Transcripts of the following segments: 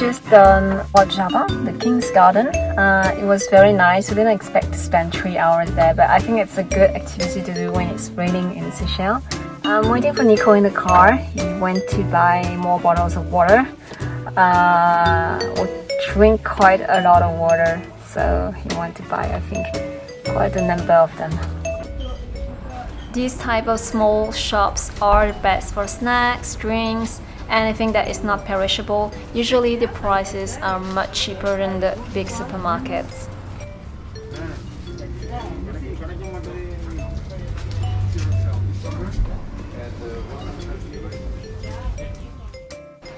just done Java, the King's Garden. It was very nice. We didn't expect to spend 3 hours there, but I think it's a good activity to do when it's raining in Seychelles. I'm waiting for Nico in the car. He went to buy more bottles of water. We drink quite a lot of water, so he wanted to buy, I think, quite a number of them. These type of small shops are best for snacks, drinks, anything that is not perishable. Usually the prices are much cheaper than the big supermarkets.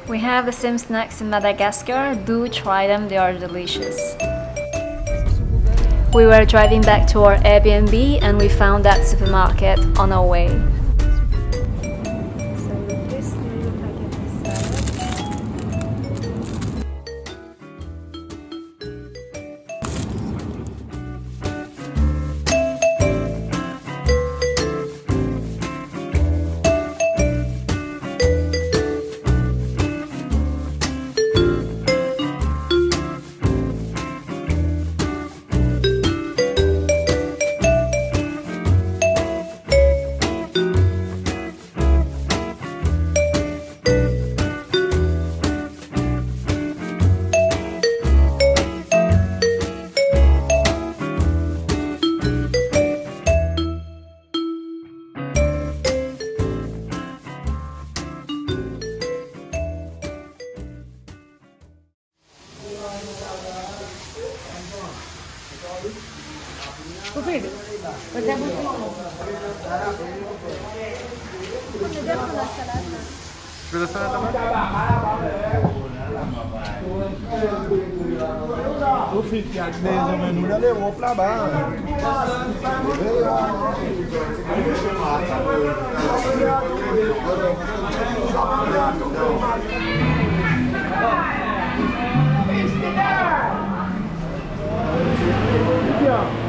We have the same snacks in Madagascar. Do try them, they are delicious. We were driving back to our Airbnb and we found that supermarket on our way. O fique a mesa menu da levou pra baixo. Aqui, ó.